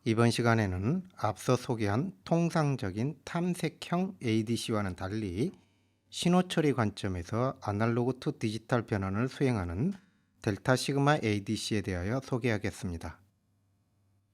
이번 시간에는 앞서 소개한 통상적인 탐색형 ADC와는 달리 신호 처리 관점에서 아날로그 투 디지털 변환을 수행하는 델타 시그마 ADC에 대하여 소개하겠습니다.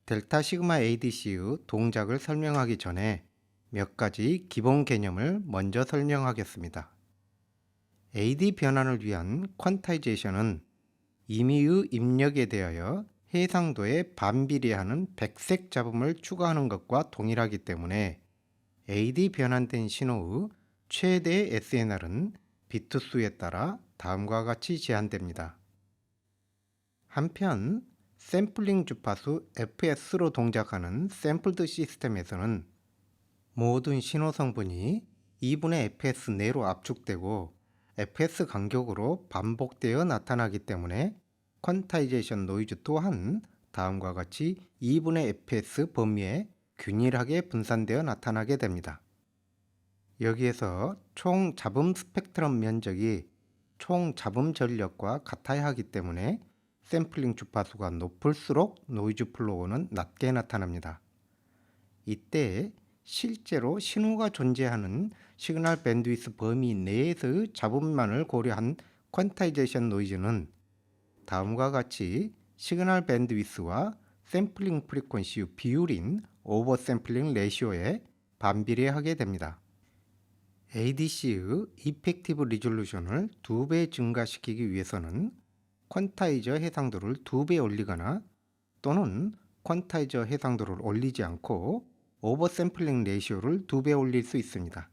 델타 시그마 ADC의 동작을 설명하기 전에 몇 가지 기본 개념을 먼저 설명하겠습니다. AD 변환을 위한 퀀타이제이션은 임의의 입력에 대하여 해상도에 반비례하는 백색 잡음을 추가하는 것과 동일하기 때문에 AD 변환된 신호의 최대 SNR은 비트 수에 따라 다음과 같이 제한됩니다. 한편 샘플링 주파수 FS로 동작하는 샘플드 시스템에서는 모든 신호 성분이 2분의 fs 내로 압축되고 fs 간격으로 반복되어 나타나기 때문에 퀀타이제이션 노이즈 또한 다음과 같이 2분의 fs 범위에 균일하게 분산되어 나타나게 됩니다. 여기에서 총 잡음 스펙트럼 면적이 총 잡음 전력과 같아야 하기 때문에 샘플링 주파수가 높을수록 노이즈 플로우는 낮게 나타납니다. 이때 실제로 신호가 존재하는 시그널 밴드위스 범위 내에서의 잡음만을 고려한 퀀타이제이션 노이즈는 다음과 같이 시그널 밴드위스와 샘플링 프리퀀시의 비율인 오버샘플링 레시오에 반비례하게 됩니다. ADC의 이펙티브 리졸루션을 2배 증가시키기 위해서는 퀀타이저 해상도를 2배 올리거나 또는 퀀타이저 해상도를 올리지 않고 오버샘플링 레이시오를 2배 올릴 수 있습니다.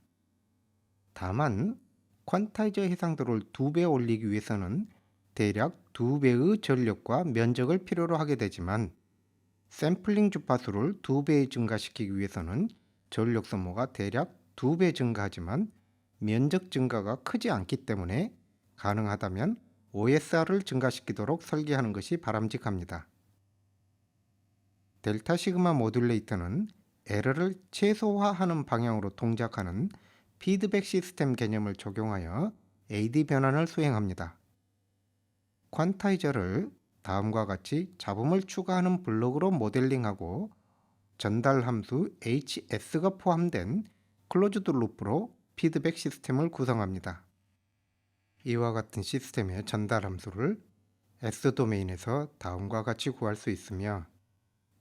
다만 퀀타이저 해상도를 2배 올리기 위해서는 대략 2배의 전력과 면적을 필요로 하게 되지만 샘플링 주파수를 2배 증가시키기 위해서는 전력 소모가 대략 2배 증가하지만 면적 증가가 크지 않기 때문에 가능하다면 OSR을 증가시키도록 설계하는 것이 바람직합니다. 델타 시그마 모듈레이터는 에러를 최소화하는 방향으로 동작하는 피드백 시스템 개념을 적용하여 AD 변환을 수행합니다. 퀀타이저를 다음과 같이 잡음을 추가하는 블록으로 모델링하고 전달 함수 HS가 포함된 클로즈드 루프로 피드백 시스템을 구성합니다. 이와 같은 시스템의 전달 함수를 S 도메인에서 다음과 같이 구할 수 있으며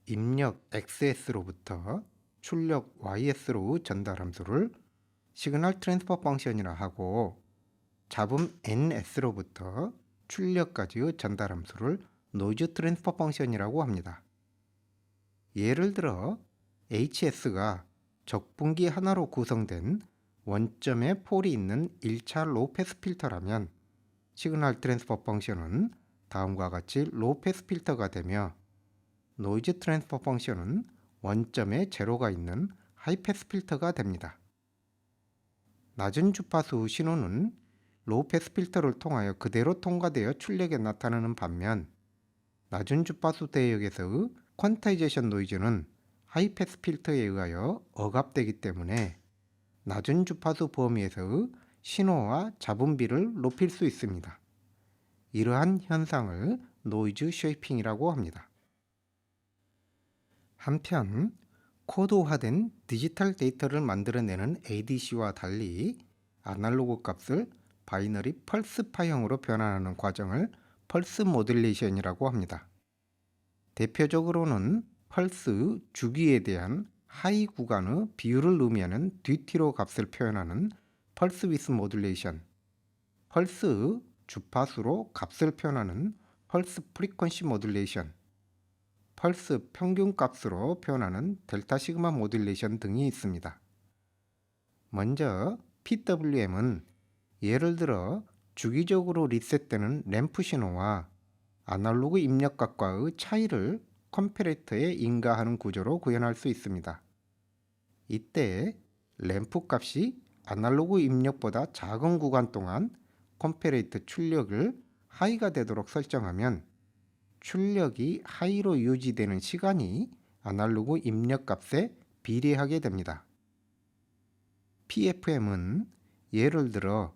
입력 XS로부터 출력 YS로 전달 함수를 시그널 트랜스퍼 펑션이라 하고 잡음 NS로부터 출력까지의 전달 함수를 노이즈 트랜스퍼 펑션이라고 합니다. 예를 들어 HS가 적분기 하나로 구성된 원점에 폴이 있는 1차 로우패스 필터라면 시그널 트랜스퍼 펑션은 다음과 같이 로우패스 필터가 되며 노이즈 트랜스퍼 펑션은 원점에 제로가 있는 하이패스 필터가 됩니다. 낮은 주파수 신호는 로우패스 필터를 통하여 그대로 통과되어 출력에 나타나는 반면 낮은 주파수 대역에서의 퀀타이제이션 노이즈는 하이패스 필터에 의하여 억압되기 때문에 낮은 주파수 범위에서의 신호와 잡음비를 높일 수 있습니다. 이러한 현상을 노이즈 쉐이핑이라고 합니다. 한편 코드화된 디지털 데이터를 만들어내는 ADC와 달리 아날로그 값을 바이너리 펄스파형으로 변환하는 과정을 펄스 모듈레이션이라고 합니다. 대표적으로는 펄스 주기에 대한 하이 구간의 비율을 의미하는 뒤티로 값을 표현하는 펄스 위스 모듈레이션, 펄스 주파수로 값을 표현하는 펄스 프리퀀시 모듈레이션, 펄스 평균 값으로 표현하는 델타 시그마 모듈레이션 등이 있습니다. 먼저 PWM은 예를 들어 주기적으로 리셋되는 램프 신호와 아날로그 입력값과의 차이를 컴패레이터에 인가하는 구조로 구현할 수 있습니다. 이때 램프 값이 아날로그 입력보다 작은 구간 동안 컴패레이터 출력을 하이가 되도록 설정하면 출력이 하이로 유지되는 시간이 아날로그 입력 값에 비례하게 됩니다. PFM은 예를 들어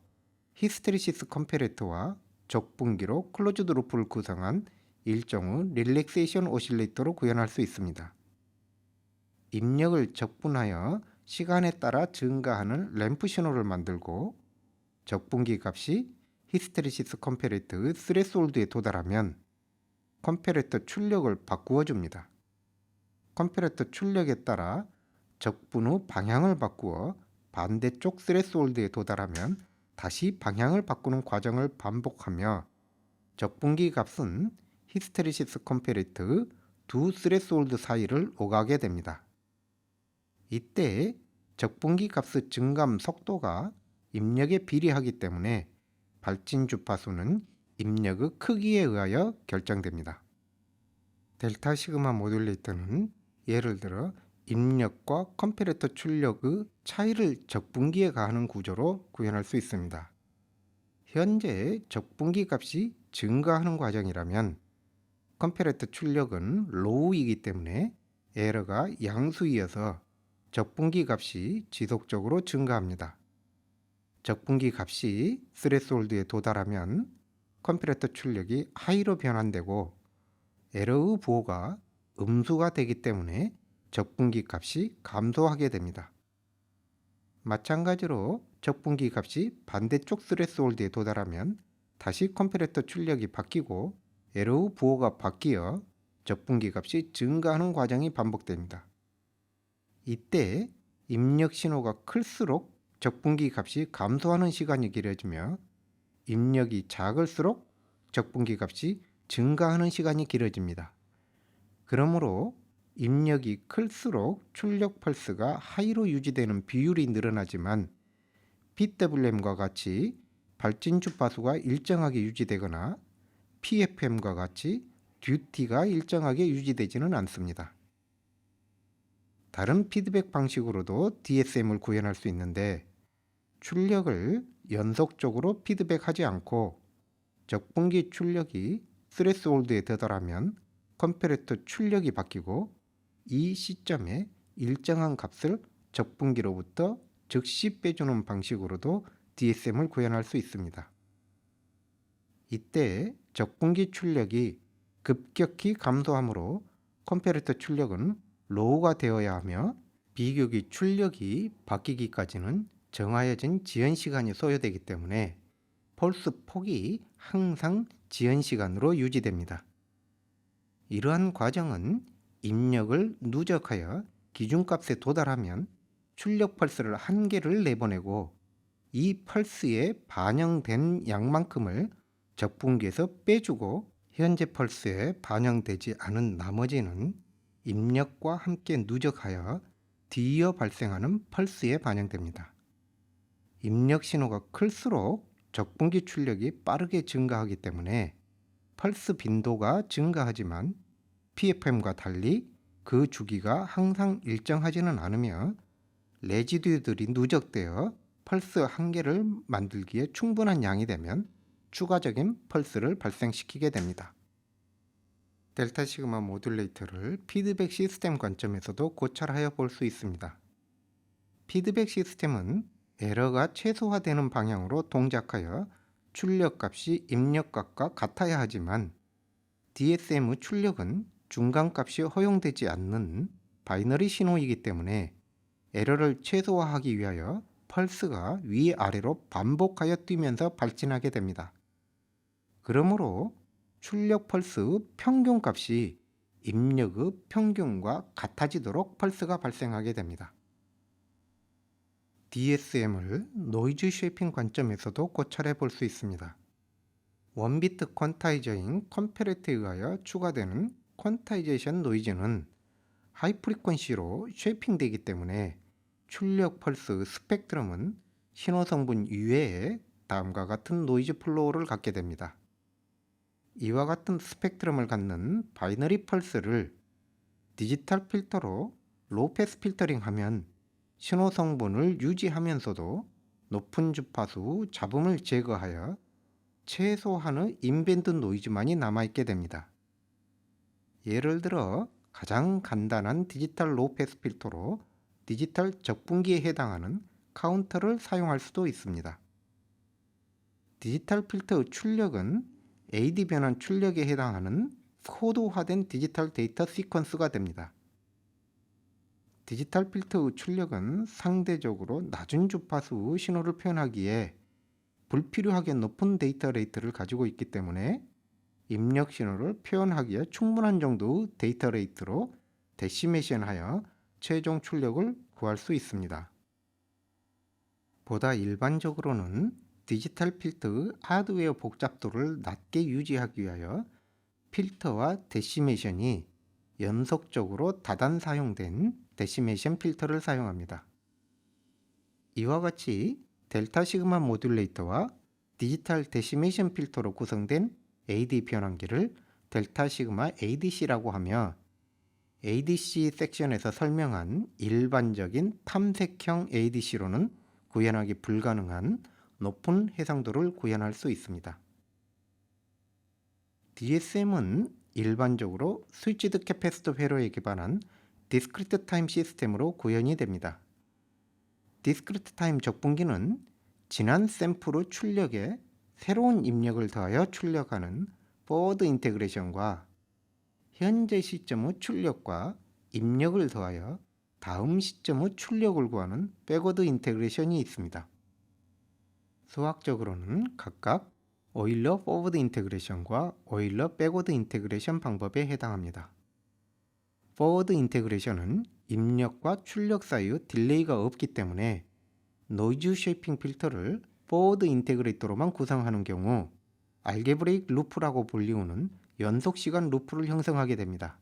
히스테리시스 컴패레이터와 적분기로 클로즈드 루프를 구성한 일종의 릴렉세이션 오실레이터로 구현할 수 있습니다. 입력을 적분하여 시간에 따라 증가하는 램프 신호를 만들고, 적분기 값이 히스테리시스 컴패레이터 스레스홀드에 도달하면 컴패레이터 출력을 바꾸어 줍니다. 컴패레이터 출력에 따라 적분 후 방향을 바꾸어 반대쪽 스레스홀드에 도달하면 다시 방향을 바꾸는 과정을 반복하며, 적분기 값은 히스테리시스 컴패레이터 두 스레스홀드 사이를 오가게 됩니다. 이때 적분기 값의 증감 속도가 입력에 비례하기 때문에 발진 주파수는 입력의 크기에 의하여 결정됩니다. 델타 시그마 모듈레이터는 예를 들어 입력과 컴패레이터 출력의 차이를 적분기에 가하는 구조로 구현할 수 있습니다. 현재 적분기 값이 증가하는 과정이라면 컴패레이터 출력은 로우이기 때문에 에러가 양수이어서 적분기 값이 지속적으로 증가합니다. 적분기 값이 스레스홀드에 도달하면 컴패레이터 출력이 하이로 변환되고 에러의 부호가 음수가 되기 때문에 적분기 값이 감소하게 됩니다. 마찬가지로 적분기 값이 반대쪽 스레스홀드에 도달하면 다시 컴패레이터 출력이 바뀌고 에러의 부호가 바뀌어 적분기 값이 증가하는 과정이 반복됩니다. 이때 입력 신호가 클수록 적분기 값이 감소하는 시간이 길어지며, 입력이 작을수록 적분기 값이 증가하는 시간이 길어집니다. 그러므로 입력이 클수록 출력 펄스가 하이로 유지되는 비율이 늘어나지만 PWM과 같이 발진 주파수가 일정하게 유지되거나 PFM과 같이 듀티가 일정하게 유지되지는 않습니다. 다른 피드백 방식으로도 DSM을 구현할 수 있는데, 출력을 연속적으로 피드백하지 않고 적분기 출력이 스레스홀드에 도달하면 컴패레이터 출력이 바뀌고 이 시점에 일정한 값을 적분기로부터 즉시 빼주는 방식으로도 DSM을 구현할 수 있습니다. 이때 적분기 출력이 급격히 감소하므로 컴패레이터 출력은 로우가 되어야 하며, 비교기 출력이 바뀌기까지는 정하여진 지연 시간이 소요되기 때문에 펄스 폭이 항상 지연 시간으로 유지됩니다. 이러한 과정은 입력을 누적하여 기준값에 도달하면 출력 펄스를 한 개를 내보내고, 이 펄스에 반영된 양만큼을 적분기에서 빼주고 현재 펄스에 반영되지 않은 나머지는 입력과 함께 누적하여 뒤이어 발생하는 펄스에 반영됩니다. 입력 신호가 클수록 적분기 출력이 빠르게 증가하기 때문에 펄스 빈도가 증가하지만 PFM과 달리 그 주기가 항상 일정하지는 않으며 레지듀들이 누적되어 펄스 한 개를 만들기에 충분한 양이 되면 추가적인 펄스를 발생시키게 됩니다. 델타 시그마 모듈레이터를 피드백 시스템 관점에서도 고찰하여 볼 수 있습니다. 피드백 시스템은 에러가 최소화되는 방향으로 동작하여 출력값이 입력값과 같아야 하지만, DSM의 출력은 중간값이 허용되지 않는 바이너리 신호이기 때문에 에러를 최소화하기 위하여 펄스가 위아래로 반복하여 뛰면서 발진하게 됩니다. 그러므로 출력 펄스의 평균값이 입력의 평균과 같아지도록 펄스가 발생하게 됩니다. DSM을 노이즈 쉐이핑 관점에서도 고찰해 볼 수 있습니다. 원비트 퀀타이저인 컴패레이터에 의하여 추가되는 퀀타이제이션 노이즈는 하이 프리퀀시로 쉐이핑되기 때문에 출력 펄스 스펙트럼은 신호 성분 이외에 다음과 같은 노이즈 플로우를 갖게 됩니다. 이와 같은 스펙트럼을 갖는 바이너리 펄스를 디지털 필터로 로우패스 필터링하면 신호 성분을 유지하면서도 높은 주파수 잡음을 제거하여 최소한의 인밴드 노이즈만이 남아있게 됩니다. 예를 들어 가장 간단한 디지털 로우패스 필터로 디지털 적분기에 해당하는 카운터를 사용할 수도 있습니다. 디지털 필터의 출력은 AD 변환 출력에 해당하는 코드화된 디지털 데이터 시퀀스가 됩니다. 디지털 필터의 출력은 상대적으로 낮은 주파수 신호를 표현하기에 불필요하게 높은 데이터 레이트를 가지고 있기 때문에 입력 신호를 표현하기에 충분한 정도의 데이터 레이트로 데시메이션하여 최종 출력을 구할 수 있습니다. 보다 일반적으로는 디지털 필터의 하드웨어 복잡도를 낮게 유지하기 위하여 필터와 데시메이션이 연속적으로 다단 사용된 데시메이션 필터를 사용합니다. 이와 같이 델타 시그마 모듈레이터와 디지털 데시메이션 필터로 구성된 AD 변환기를 델타 시그마 ADC라고 하며 ADC 섹션에서 설명한 일반적인 탐색형 ADC로는 구현하기 불가능한 높은 해상도를 구현할 수 있습니다. DSM은 일반적으로 스위치드 캐패시터 회로에 기반한 디스크리트 타임 시스템으로 구현이 됩니다. 디스크리트 타임 적분기는 지난 샘플의 출력에 새로운 입력을 더하여 출력하는 포워드 인테그레이션과 현재 시점의 출력과 입력을 더하여 다음 시점의 출력을 구하는 백워드 인테그레이션이 있습니다. 수학적으로는 각각 오일러 포워드 인테그레이션과 오일러 백워드 인테그레이션 방법에 해당합니다. 포워드 인테그레이션은 입력과 출력 사이의 딜레이가 없기 때문에 노이즈 쉐이핑 필터를 포워드 인테그레이터로만 구성하는 경우 알게브레이크 루프라고 불리우는 연속시간 루프를 형성하게 됩니다.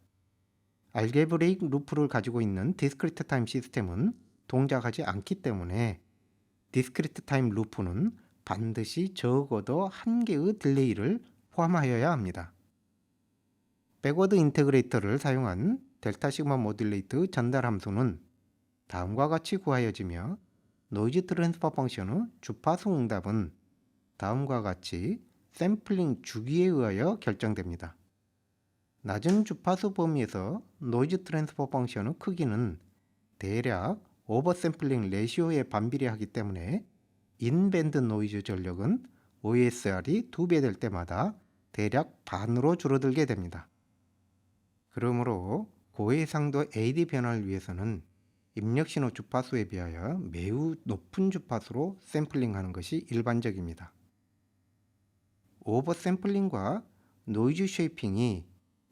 알게브레이크 루프를 가지고 있는 디스크리트 타임 시스템은 동작하지 않기 때문에 디스크리트 타임 루프는 반드시 적어도 한 개의 딜레이를 포함하여야 합니다. 백워드 인테그레이터를 사용한 델타 시그마 모듈레이터 전달 함수는 다음과 같이 구하여지며 노이즈 트랜스퍼 펑션의 주파수 응답은 다음과 같이 샘플링 주기에 의하여 결정됩니다. 낮은 주파수 범위에서 노이즈 트랜스퍼 펑션의 크기는 대략 오버샘플링 레시오에 반비례하기 때문에 인밴드 노이즈 전력은 OSR이 2배 될 때마다 대략 반으로 줄어들게 됩니다. 그러므로 고해상도 AD 변화를 위해서는 입력신호 주파수에 비하여 매우 높은 주파수로 샘플링하는 것이 일반적입니다. 오버샘플링과 노이즈 쉐이핑이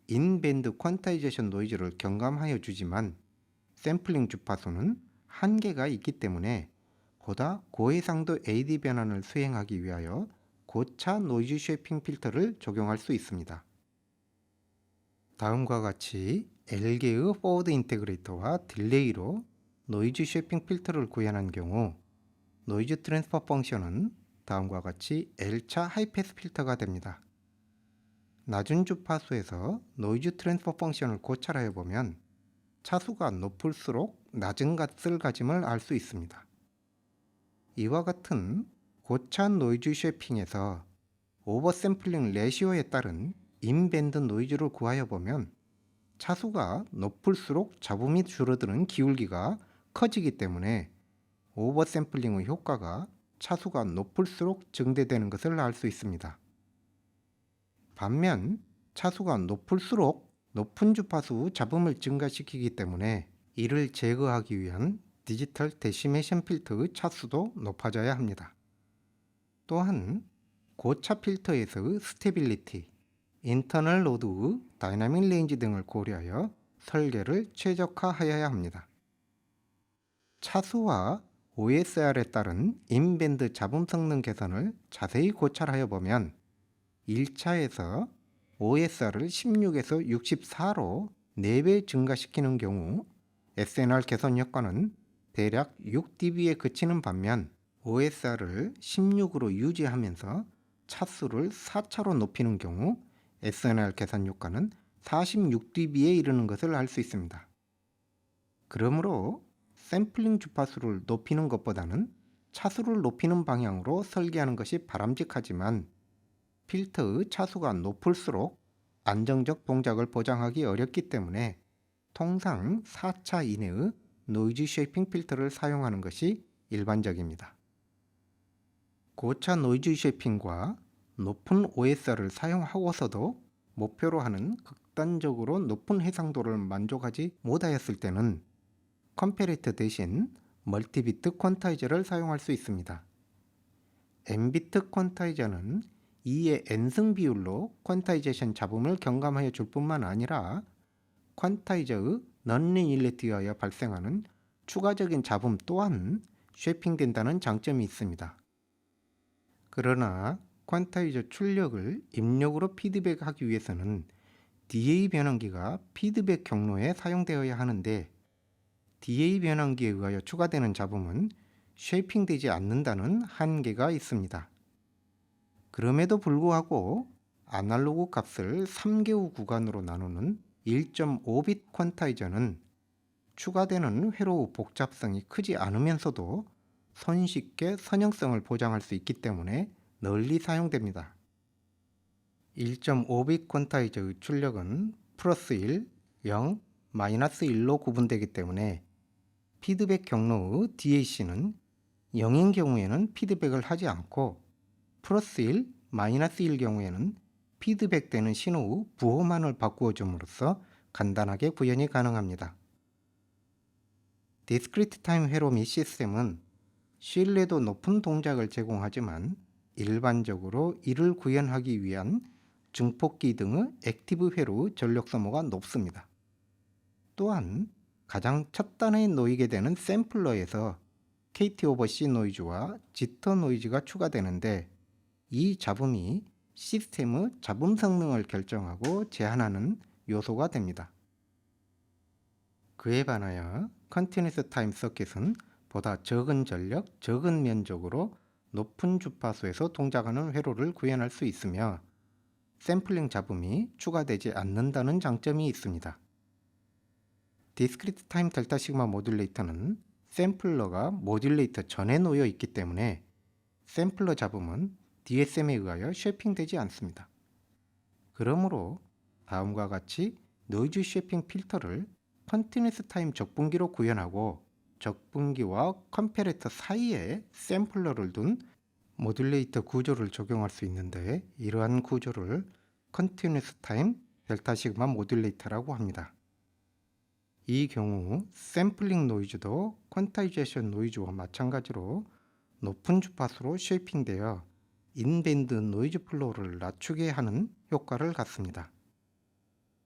인밴드 퀀타이제이션 노이즈를 경감하여 주지만 샘플링 주파수는 한계가 있기 때문에 보다 고해상도 AD 변환을 수행하기 위하여 고차 노이즈 쉐이핑 필터를 적용할 수 있습니다. 다음과 같이 L개의 포워드 인테그레이터와 딜레이로 노이즈 쉐이핑 필터를 구현한 경우 노이즈 트랜스퍼 펑션은 다음과 같이 L차 하이패스 필터가 됩니다. 낮은 주파수에서 노이즈 트랜스퍼 펑션을 고찰하여 보면 차수가 높을수록 낮은 값을 가짐을 알 수 있습니다. 이와 같은 고차 노이즈 쉐이핑에서 오버샘플링 레시오에 따른 인밴드 노이즈를 구하여 보면 차수가 높을수록 잡음이 줄어드는 기울기가 커지기 때문에 오버샘플링의 효과가 차수가 높을수록 증대되는 것을 알 수 있습니다. 반면 차수가 높을수록 높은 주파수 잡음을 증가시키기 때문에 이를 제거하기 위한 디지털 데시메이션 필터의 차수도 높아져야 합니다. 또한 고차 필터에서의 스테빌리티, 인터널 로드의 다이나믹 레인지 등을 고려하여 설계를 최적화하여야 합니다. 차수와 OSR에 따른 인밴드 잡음 성능 개선을 자세히 고찰하여 보면 1차에서 OSR을 16에서 64로 4배 증가시키는 경우 SNR 개선 효과는 대략 6dB에 그치는 반면 OSR을 16으로 유지하면서 차수를 4차로 높이는 경우 SNR 개선 효과는 46dB에 이르는 것을 알 수 있습니다. 그러므로 샘플링 주파수를 높이는 것보다는 차수를 높이는 방향으로 설계하는 것이 바람직하지만 필터의 차수가 높을수록 안정적 동작을 보장하기 어렵기 때문에 통상 4차 이내의 노이즈 쉐이핑 필터를 사용하는 것이 일반적입니다. 고차 노이즈 쉐이핑과 높은 OSR을 사용하고서도 목표로 하는 극단적으로 높은 해상도를 만족하지 못하였을 때는 컴패레이터 대신 멀티비트 퀀타이저를 사용할 수 있습니다. n비트 퀀타이저는 2의 n승 비율로 퀀타이제이션 잡음을 경감하여 줄 뿐만 아니라 퀀타이저의 넌리니리티에 의하여 발생하는 추가적인 잡음 또한 쉐핑된다는 장점이 있습니다. 그러나 퀀타이저 출력을 입력으로 피드백하기 위해서는 DA 변환기가 피드백 경로에 사용되어야 하는데 DA 변환기에 의하여 추가되는 잡음은 쉐이핑되지 않는다는 한계가 있습니다. 그럼에도 불구하고 아날로그 값을 3개후 구간으로 나누는 1.5빛 퀀타이저는 추가되는 회로의 복잡성이 크지 않으면서도 손쉽게 선형성을 보장할 수 있기 때문에 널리 사용됩니다. 1.5빛 퀀타이저의 출력은 플러스 1, 0, 마이너스 1로 구분되기 때문에 피드백 경로의 DAC는 0인 경우에는 피드백을 하지 않고 플러스 1, 마이너스 1 경우에는 피드백되는 신호의 부호만을 바꾸어 줌으로써 간단하게 구현이 가능합니다. 디스크리트 타임 회로 및 시스템은 신뢰도 높은 동작을 제공하지만 일반적으로 이를 구현하기 위한 증폭기 등의 액티브 회로의 전력 소모가 높습니다. 또한 가장 첫 단에 놓이게 되는 샘플러에서 KT 오버 C 노이즈와 지터 노이즈가 추가되는데 이 잡음이 시스템의 잡음 성능을 결정하고 제한하는 요소가 됩니다. 그에 반하여 컨티뉴스 타임 서킷은 보다 적은 전력, 적은 면적으로 높은 주파수에서 동작하는 회로를 구현할 수 있으며 샘플링 잡음이 추가되지 않는다는 장점이 있습니다. 디스크리트 타임 델타 시그마 모듈레이터는 샘플러가 모듈레이터 전에 놓여 있기 때문에 샘플러 잡음은 DSM에 의하여 쉐핑되지 않습니다. 그러므로 다음과 같이 노이즈 쉐핑 필터를 컨티뉴스 타임 적분기로 구현하고 적분기와 컴패레이터 사이에 샘플러를 둔 모듈레이터 구조를 적용할 수 있는데 이러한 구조를 컨티뉴스 타임 델타 시그마 모듈레이터라고 합니다. 이 경우 샘플링 노이즈도 퀀타이제이션 노이즈와 마찬가지로 높은 주파수로 쉐이핑되어 인밴드 노이즈 플로우를 낮추게 하는 효과를 갖습니다.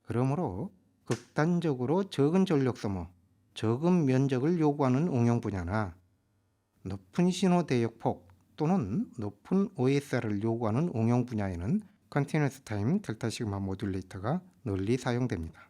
그러므로 극단적으로 적은 전력 소모, 적은 면적을 요구하는 응용 분야나 높은 신호 대역 폭 또는 높은 OSR을 요구하는 응용 분야에는 컨티뉴스 타임 델타 시그마 모듈레이터가 널리 사용됩니다.